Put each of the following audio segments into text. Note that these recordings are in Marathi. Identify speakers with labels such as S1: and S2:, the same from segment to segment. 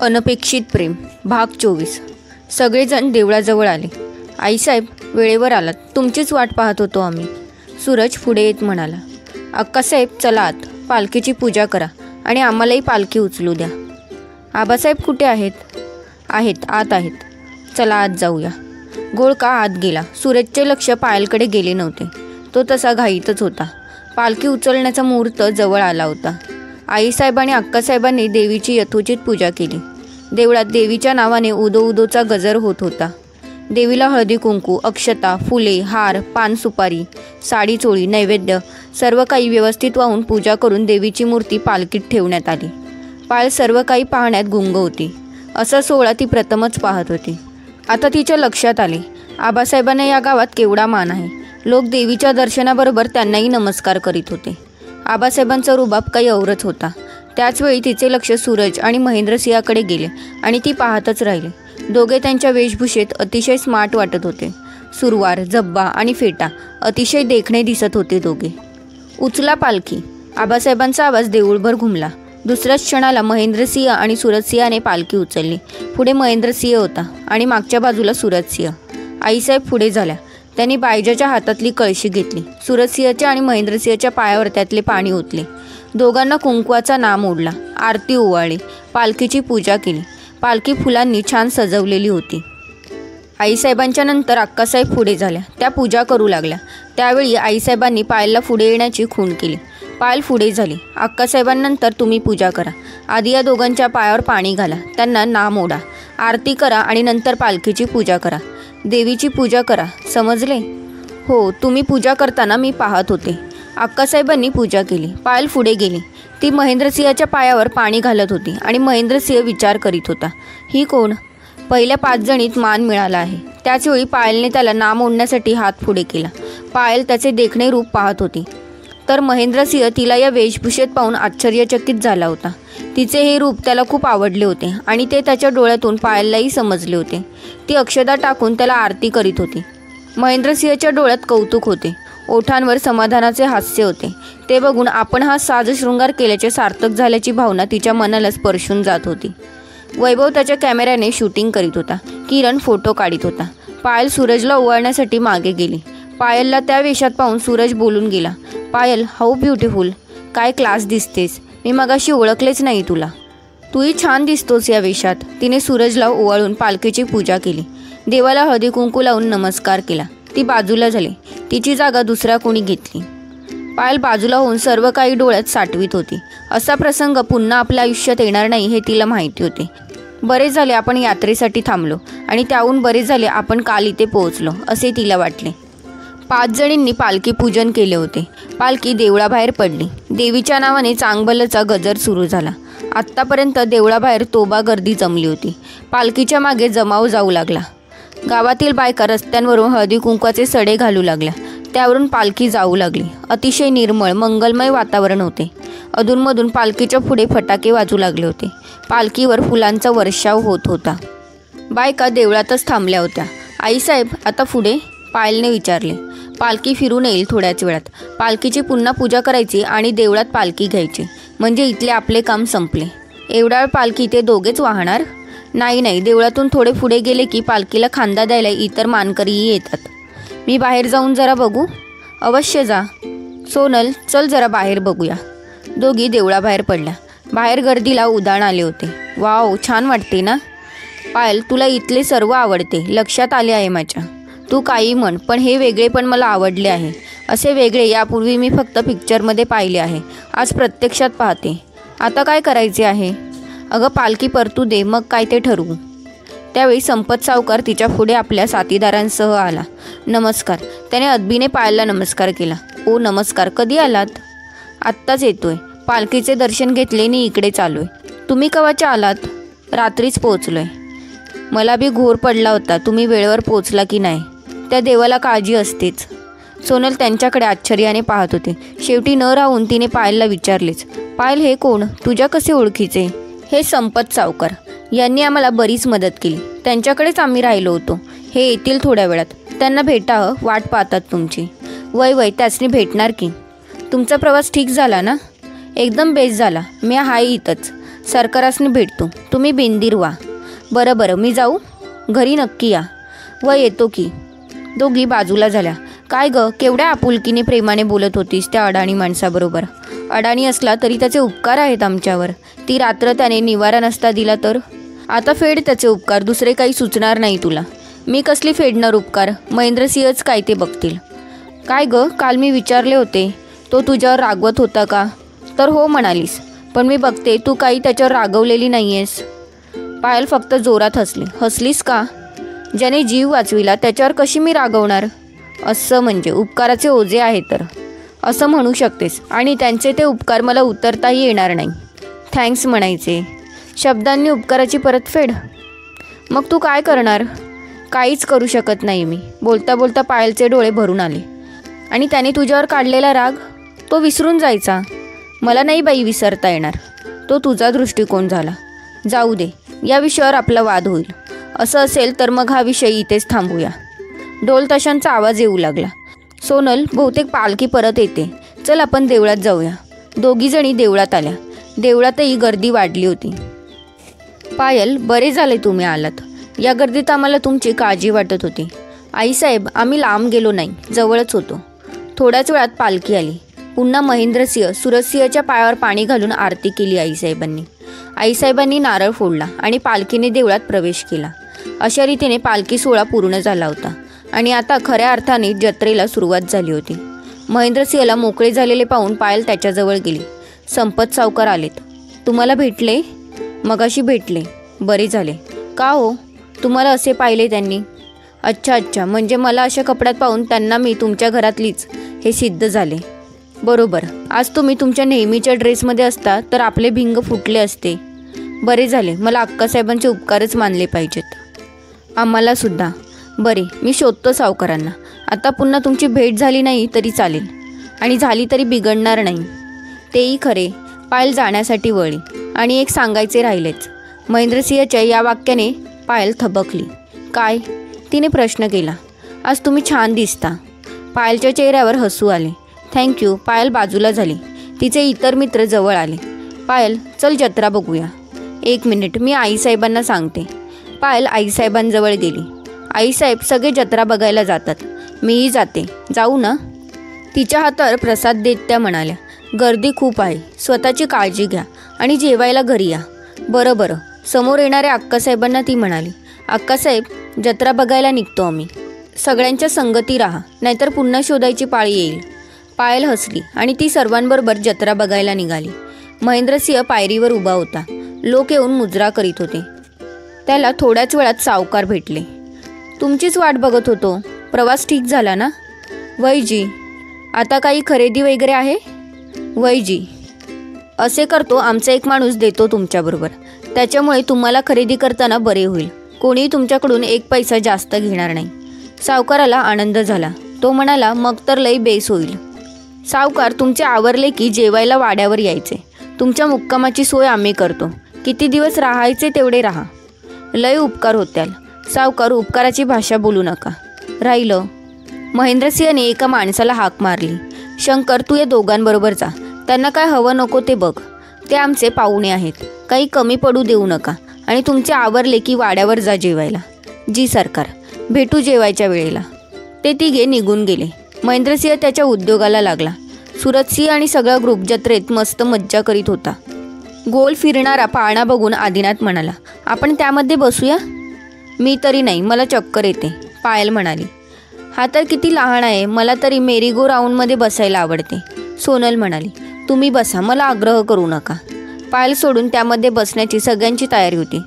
S1: अनपेक्षित प्रेम भाग 24. सगळेजण देवळाजवळ आले. आईसाहेब वेळेवर आलात, तुमचीच वाट पाहत होतो आम्ही. सूरज पुढे येत म्हणाला, अक्कासाहेब चला आत, पालखीची पूजा करा आणि आम्हालाही पालखी उचलू द्या. आबासाहेब कुठे आहेत? आत आहेत. चला आत जाऊया. गोळका आत गेला. सूरजचे लक्ष पायलकडे गेले नव्हते. तो तसा घाईतच होता. पालखी उचलण्याचा मुहूर्त जवळ आला होता. आईसाहेब आणि अक्कासाहेबांनी देवीची यथोचित पूजा केली. देवळात देवीच्या नावाने उदो उदोचा गजर होत होता. देवीला हळदी कुंकू, अक्षता, फुले, हार, पान सुपारी, साडी चोळी, नैवेद्य सर्व काही व्यवस्थित वाहून पूजा करून देवीची मूर्ती पालखीत ठेवण्यात आली. पायल सर्व काही पाहण्यात गुंग होती. असा सोहळा ती प्रथमच पाहत होती. आता तिच्या लक्षात आले, आबासाहेबांना या गावात केवढा मान आहे. लोक देवीच्या दर्शनाबरोबर त्यांनाही नमस्कार करीत होते. आबासाहेबांचा रुबाब काही औरच होता. त्याचवेळी तिचे लक्ष सूरज आणि महेंद्रसिंहाकडे गेले आणि ती पाहतच राहिली. दोघे त्यांच्या वेशभूषेत अतिशय स्मार्ट वाटत होते. सुरवार, जब्बा आणि फेटा अतिशय देखणे दिसत होते दोघे. उचला पालखी. आबासाहेबांचा आवाज देऊळभर घुमला. दुसऱ्याच क्षणाला महेंद्रसिंह आणि सूरजसिंहाने पालखी उचलली. पुढे महेंद्रसिंह होता आणि मागच्या बाजूला सूरजसिंह. आईसाहेब पुढे झाल्या. त्यांनी बायजाच्या हातातली कळशी घेतली. सूरजसिंहाच्या आणि महेंद्रसिंहाच्या पायावर त्यातले पाणी ओतले. दोघांना कुंकवाचा नाम ओढला. आरती ओवाळली. पालखीची पूजा केली. पालखी फुलांनी छान सजवलेली होती. आईसाहेबांच्या नंतर अक्कासाहेब पुढे झाल्या. त्या पूजा करू लागल्या. त्यावेळी आईसाहेबांनी पायलला पुढे येण्याची खूण केली. पायल पुढे झाली. अक्कासाहेबांनंतर तुम्ही पूजा करा. आधी या दोघांच्या पायावर पाणी घाला. त्यांना नाम ओढा. आरती करा आणि नंतर पालखीची पूजा करा. देवीची पूजा करा, समजले? हो, तुम्ही पूजा करताना मी पाहत होते. अक्कासाहेबांनी पूजा केली. पायल पुढे गेली. ती महेंद्रसिंहाच्या पायावर पाणी घालत होती आणि महेंद्रसिंह विचार करीत होता, ही कोण? पहिल्या 5 जणीत मान मिळाला आहे. त्याचवेळी पायलने त्याला नाम ओढण्यासाठी हात पुढे केला. पायल त्याचे देखणे रूप पाहत होती, तर महेंद्रसिंह तिला या वेशभूषेत पाहून आश्चर्यचकित झाला होता. तिचे हे रूप त्याला खूप आवडले होते आणि ते त्याच्या डोळ्यातून पायललाही समजले होते. ती अक्षता टाकून त्याला आरती करीत होती. महेंद्रसिंहाच्या डोळ्यात कौतुक होते. ओठांवर समाधानाचे हास्य होते. ते बघून आपण हा साजशृंगार केल्याचे सार्थक झाल्याची भावना तिच्या मनाला स्पर्शून जात होती. वैभव त्याच्या कॅमेऱ्याने शूटिंग करीत होता. किरण फोटो काढीत होता. पायल सूरजला ओवाळण्यासाठी मागे गेली. पायलला त्या वेशात पाहून सूरज बोलून गेला, पायल, हाऊ ब्युटिफुल, काय क्लास दिसतेस. मी मगाशी ओळखलेच नाही तुला. तूही छान दिसतोस या वेशात. तिने सूरजला ओवाळून पालखीची पूजा केली. देवाला हळदी कुंकू लावून नमस्कार केला. ती बाजूला झाली. तिची जागा दुसऱ्या कोणी घेतली. पायल बाजूला होऊन सर्व काही डोळ्यात साठवीत होती. असा प्रसंग पुन्हा आपल्या आयुष्यात येणार नाही हे तिला माहिती होते. बरेच झाले आपण यात्रेसाठी थांबलो आणि त्याहून बरेच झाले आपण काल इथे पोहोचलो असे तिला वाटले. 5 जणींनी पालखी पूजन केले होते. पालखी देवळाबाहेर पडली. देवीच्या नावाने चांगभलचा गजर सुरू झाला. आत्तापर्यंत देवळाबाहेर तोबा गर्दी जमली होती. पालखीच्या मागे जमाव जाऊ लागला. गावातील बायका रस्त्यांवरून हळदी कुंकवाचे सडे घालू लागल्या. त्यावरून पालखी जाऊ लागली. अतिशय निर्मळ मंगलमय वातावरण होते. अधूनमधून पालखीच्या पुढे फटाके वाजू लागले होते. पालखीवर फुलांचा वर्षाव होत होता. बायका देवळातच थांबल्या होत्या. आईसाहेब आता पुढे? पायलने विचारले. पालखी फिरून येईल थोड्याच वेळात. पालखीची पुन्हा पूजा करायची आणि देवळात पालखी घ्यायची, म्हणजे इथले आपले काम संपले. एवढा वेळ पालखी ते दोघेच वाहणार? नाही, देवळातून थोडे पुढे गेले की पालखीला खांदा द्यायला इतर मानकरीही येतात. मी बाहेर जाऊन जरा बघू? अवश्य जा. सोनल, चल जरा बाहेर बघूया. दोघी देवळाबाहेर पडल्या. बाहेर गर्दीला उधाण आले होते. वाव, छान वाटते ना? पायल, तुला इथले सर्व आवडते, लक्षात आले आहे माझ्या. तू काही म्हण, पण हे वेगळे पण मला आवडले आहे. असे वेगळे यापूर्वी मी फक्त पिक्चरमध्ये पाहिले आहे. आज प्रत्यक्षात पाहते. आता काय करायचे आहे? अगं पालखी परतू दे, मग काय ते ठरवू. त्यावेळी संपत सावकार तिच्या पुढे आपल्या साथीदारांसह आला. नमस्कार. त्याने अदबीने पायलला नमस्कार केला. ओ नमस्कार, कधी आलात? आत्ताच येतोय. पालखीचे दर्शन घेतले आणि इकडे चालू आहे. तुम्ही केव्हाच्या आलात? रात्रीच पोहोचलोय. मला बी घोर पडला होता तुम्ही वेळेवर पोहोचला की नाही. त्या देवाला काळजी असतेच. सोनल त्यांच्याकडे आश्चर्याने पाहत होते. शेवटी न राहून तिने पायलला विचारलेच, पायल, हे कोण? तुझ्या कसे ओळखीचे? हे संपत सावकार. यांनी आम्हाला बरीच मदत केली. त्यांच्याकडेच आम्ही राहिलो होतो. हे येतील थोड्या वेळात. त्यांना भेटा, वाट पाहतात तुमची. वय त्याचनी भेटणार की. तुमचा प्रवास ठीक झाला ना? एकदम बेस्ट झाला. मी हाय इथंच. सरकारासने भेटतो, तुम्ही बिंदीर व्हा. बरं बरं, मी जाऊ? घरी नक्की या. व येतो की. दोघी बाजूला झाल्या. काय ग, केवढ्या आपुलकीने प्रेमाने बोलत होतीस त्या अडाणी माणसाबरोबर. अडाणी असला तरी त्याचे उपकार आहेत आमच्यावर. ती रात्र त्याने निवारा नसता दिला तर? आता फेड त्याचे उपकार, दुसरे काही सुचणार नाही तुला. मी कसली फेडणार उपकार? महेंद्रसिंहच काय ते बघतील. काय ग, काल मी विचारले होते, तो तुझ्यावर रागवत होता का? तर हो म्हणालीस, पण मी बघते तू काही त्याच्यावर रागवलेली नाही आहेस. पायल फक्त जोरात हसली. हसलीस का? ज्याने जीव वाचविला त्याच्यावर कशी मी रागवणार? असं म्हणजे उपकाराचे ओझे आहे तर असं म्हणू शकतेस. आणि त्यांचे ते उपकार मला उतरताही येणार नाही. थँक्स म्हणायचे. शब्दांनी उपकाराची परतफेड? मग तू काय करणार? काहीच करू शकत नाही मी. बोलता बोलता पायलचे डोळे भरून आले. आणि त्याने तुझ्यावर काढलेला राग तो विसरून जायचा. मला नाही बाई विसरता येणार. तो तुझा दृष्टिकोन झाला. जाऊ दे, या विषयावर आपला वाद होईल. असं असेल तर मग हा विषय इथेच थांबूया. ढोल ताशांचा आवाज येऊ लागला. सोनल, बहुतेक पालखी परत येते. चल आपण देवळात जाऊया. दोघीजणी देवळात आल्या. देवळातही गर्दी वाढली होती. पायल, बरे झाले तुम्ही आलात. या गर्दीत आम्हाला तुमची काळजी वाटत होती. आईसाहेब, आम्ही लांब गेलो नाही, जवळच होतो. थोड्याच वेळात पालखी आली. पुन्हा महेंद्रसिंह सुरजसिंहच्या पायावर पाणी घालून आरती केली आईसाहेबांनी. आईसाहेबांनी नारळ फोडला आणि पालखीने देवळात प्रवेश केला. अशा रीतीने पालखी सोहळा पूर्ण झाला होता आणि आता खऱ्या अर्थाने जत्रेला सुरुवात झाली होती. महेंद्रसिंहला मोकळे झालेले पाहून पायल त्याच्याजवळ गेली. संपत सावकार आलेत. तुम्हाला भेटले? मगाशी भेटले. बरे झाले. का हो, तुम्हाला असे पाहिले त्यांनी? अच्छा, म्हणजे मला अशा कपड्यात पाहून त्यांना मी तुमच्या घरातलीच हे सिद्ध झाले. बरोबर. आज तुम्ही तुमच्या नेहमीच्या ड्रेसमध्ये असता तर आपले भिंग फुटले असते. बरे झाले. मला अक्कासाहेबांचे उपकारच मानले पाहिजेत. आम्हाला सुद्धा. बरे, मी शोधतो सावकारांना. आता पुन्हा तुमची भेट झाली नाही तरी चालेल, आणि झाली तरी बिघडणार नाही. तेही खरे. पायल जाण्यासाठी वळली. आणि एक सांगायचे राहिलेच. महेंद्रसिंहच्या या वाक्याने पायल थबकली. काय? तिने प्रश्न केला. आज तुम्ही छान दिसता. पायलच्या चेहऱ्यावर हसू आले. थँक्यू. पायल बाजूला झाली. तिचे इतर मित्र जवळ आले. पायल, चल जत्रा बघूया. 1 मिनिट, मी आईसाहेबांना सांगते. पायल आईसाहेबांजवळ गेली. आईसाहेब, सगळे जत्रा बघायला जातात. मीही जाते. जाऊ ना? तिच्या हातावर प्रसाद देत त्या म्हणाल्या. गर्दी खूप आहे. स्वतःची काळजी घ्या आणि जेवायला घरी या. बरं. समोर येणाऱ्या अक्कासाहेबांना ती म्हणाली. अक्कासाहेब, जत्रा बघायला निघतो आम्ही. सगळ्यांच्या संगती राहा, नाहीतर पुन्हा शोधायची पाळी येईल. पायल हसली आणि ती सर्वांबरोबर जत्रा बघायला निघाली. महेंद्रसिंह पायरीवर उभा होता. लोक येऊन मुजरा करीत होते. त्याला थोड्याच वेळात सावकार भेटले. तुमचीच वाट बघत होतो. प्रवास ठीक झाला ना? वैजी, आता काही खरेदी वगैरे आहे? वैजी, असे करतो, आमचा एक माणूस देतो तुमच्याबरोबर. त्याच्यामुळे तुम्हाला खरेदी करताना बरे होईल. कोणी तुमच्याकडून 1 पैसा जास्त घेणार नाही. सावकाराला आनंद झाला. तो म्हणाला, मग तर लई बेस होईल. सावकार, तुमचे आवरले की जेवायला वाड्यावर यायचे. तुमच्या मुक्कामाची सोय आम्ही करतो. किती दिवस राहायचे तेवढे राहा. लय उपकार होत्याल. सावकार, उपकाराची भाषा बोलू नका. राहिलं. महेंद्रसिंहने एका माणसाला हाक मारली. शंकर, तू या दोघांबरोबर जा. त्यांना काय हवं नको ते बघ. ते आमचे पाहुणे आहेत. काही कमी पडू देऊ नका. आणि तुमचे आवरले की वाड्यावर जा जेवायला. जी सरकार. भेटू जेवायच्या वेळेला. ते तिघे निघून गेले. महेंद्रसिंह त्याच्या उद्योगाला लागला. सुरजसिंह आणि सगळा ग्रुप जत्रेत मस्त मज्जा करीत होता. गोल फिरणारा पाळणा बघून आदिनाथ म्हणाला, आपण त्यामध्ये बसूया? मी तरी नाही, मला चक्कर येते. पायल म्हणाली, हा तर किती लहान आहे. मला तरी मेरी गो राऊंडमध्ये बसायला आवडते. सोनल म्हणाली, तुम्ही बसा, मला आग्रह करू नका. पायल सोडून त्यामध्ये बसण्याची सगळ्यांची तयारी होती.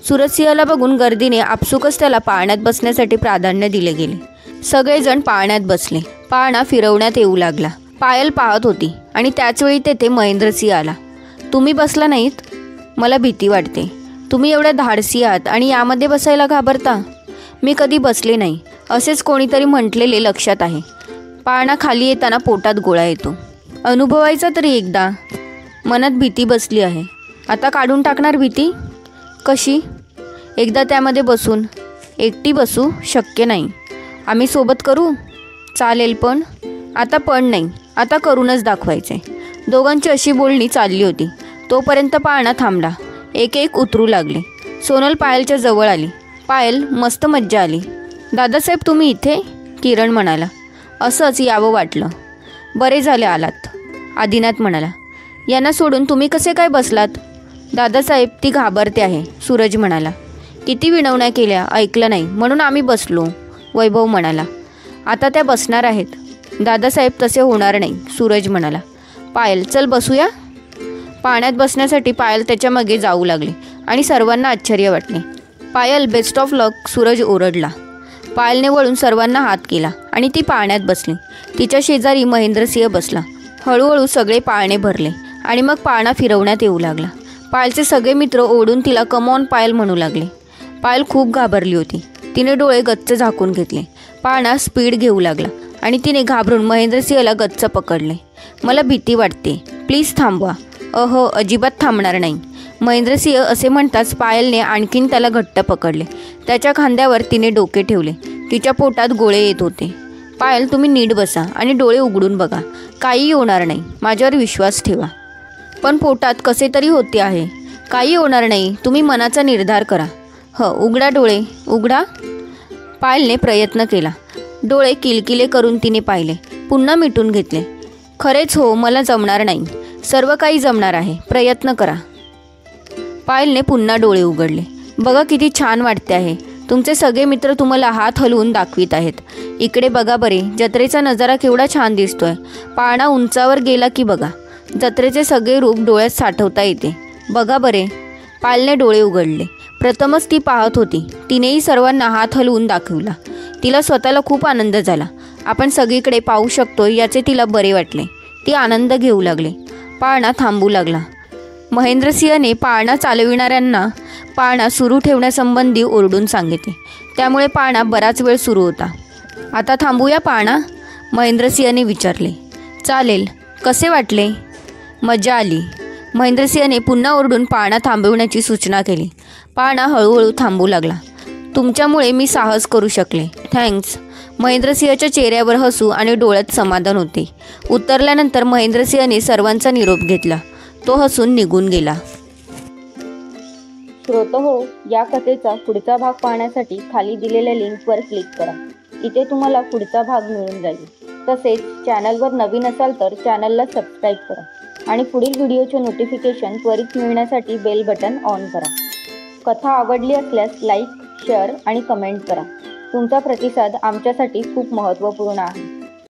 S1: सुरजसिंहला बघून गर्दीने आपसुकच त्याला पाळण्यात बसण्यासाठी प्राधान्य दिले गेले. सगळेजण पाळण्यात बसले. पाळणा फिरवण्यात येऊ लागला. पायल पाहत होती आणि त्याचवेळी तेथे महेंद्रसिंह आला. तुम्ही बसला नाहीत? मला भीती वाटते. तुम्ही एवढ्या धाडसी आहात आणि यामध्ये बसायला घाबरता? मी कधी बसले नाही. असेच कोणीतरी म्हटलेले लक्षात आहे. पाळणा खाली येताना पोटात गोळा येतो. अनुभवायचा तरी एकदा. मनात भीती बसली आहे. आता काढून टाकणार भीती? कशी? एकदा त्यामध्ये बसून. एकटी बसू शक्य नाही. आम्ही सोबत करू? चालेल, पण आता नाही. आता करूनच दाखवायचे. दोघांची अशी बोलणी चालली होती. तोपर्यंत पाळणा थांबला. एक एक उतरू लागले. सोनल पायलच्या जवळ आली. पायल, मस्त मज्जा आली. दादासाहेब तुम्ही इथे? किरण म्हणाला. असंच यावं वाटलं. बरे झाले आलात, आदिनाथ म्हणाला. यांना सोडून तुम्ही कसे काय बसलात? दादासाहेब ती घाबरते आहे, सूरज म्हणाला. किती विनवण्या केल्या, ऐकलं नाही म्हणून आम्ही बसलो, वैभव म्हणाला. आता त्या बसणार आहेत. दादासाहेब तसे होणार नाही, सूरज म्हणाला. पायल, चल बसूया. पाण्यात बसण्यासाठी पायल त्याच्या मागे जाऊ लागली आणि सर्वांना आश्चर्य वाटले. पायल, बेस्ट ऑफ लक, सूरज ओरडला. पायलने वळून सर्वांना हात केला आणि ती पाळण्यात बसली. तिच्या शेजारी महेंद्रसिंह बसला. हळूहळू सगळे पाळणे भरले आणि मग पाळणा फिरवण्यात येऊ लागला. पायलचे सगळे मित्र ओढून तिला कमॉन पायल म्हणू लागले. पायल खूप घाबरली होती. तिने डोळे गच्च झाकून घेतले. पाळणा स्पीड घेऊ लागला आणि तिने घाबरून महेंद्रसिंहला गच्च पकडले. मला भीती वाटते, प्लीज थांबवा. अजिबात थांबणार नाही, महेंद्रसिंह असे म्हणताच पायलने आणखीन त्याला घट्ट पकडले. त्याच्या खांद्यावर तिने डोके ठेवले. तिच्या पोटात गोळे येत होते. पायल, तुम्ही नीट बसा आणि डोळे उघडून बघा. काही होणार नाही, माझ्यावर विश्वास ठेवा. पण पोटात कसे तरी होते आहे. काही होणार नाही, तुम्ही मनाचा निर्धार करा. उघडा डोळे, उघडा. पायलने प्रयत्न केला. डोळे किलकिले करून तिने पाहिले. पुन्हा मिटून घेतले. खरेच हो, मला जमणार नाही. सर्व काही जमणार आहे, प्रयत्न करा. पायलने पुन्हा डोळे उघडले. बघा किती छान वाटते आहे. तुमचे सगळे मित्र तुम्हाला हात हलवून दाखवित आहेत. इकडे बघा बरे, जत्रेचा नजारा केवढा छान दिसतोय. पाळणा उंचावर गेला की बघा, जत्रेचे सगळे रूप डोळ्यात साठवता येते. बघा बरे. पायलने डोळे उघडले. प्रथमच ती पाहत होती. तिनेही सर्वांना हात हलवून दाखविला. तिला स्वतःला खूप आनंद झाला. आपण सगळीकडे पाहू शकतो याचे तिला बरे वाटले. ती आनंद घेऊ लागले. पाळणा थांबू लागला. महेंद्रसिंहने पाळणा चालविणाऱ्यांना पाळणा सुरू ठेवण्यासंबंधी ओरडून सांगितले. त्यामुळे पाळणा बराच वेळ सुरू होता. आता थांबूया पाळणा, महेंद्रसिंहने विचारले. चालेल. कसे वाटले? मजा आली. महेंद्रसिंहने पुन्हा ओरडून पाळणा थांबवण्याची सूचना केली. पाळणा हळूहळू थांबू लागला. तुमच्यामुळे मी साहस करू शकले, थँक्स. महेंद्रसिंहच्या चेहऱ्यावर हसू आणि डोळ्यात समाधान होते. उतरल्यानंतर महेंद्रसिंहने सर्वांचा निरोप घेतला. तो हसून निघून गेला.
S2: श्रोतहो, या कथेचा पुढचा भाग पाहण्यासाठी खाली दिलेल्या लिंकवर क्लिक करा. इथे तुम्हाला पुढचा भाग मिळून जाईल. तसेच चॅनलवर नवीन असाल तर चॅनलला सबस्क्राईब करा आणि पुढील व्हिडिओचे नोटिफिकेशन त्वरित मिळण्यासाठी बेल बटन ऑन करा. कथा आवडली असल्यास लाईक, शेअर आणि कमेंट करा. तुमचा प्रतिसाद आमच्यासाठी खूप महत्त्वपूर्ण आहे.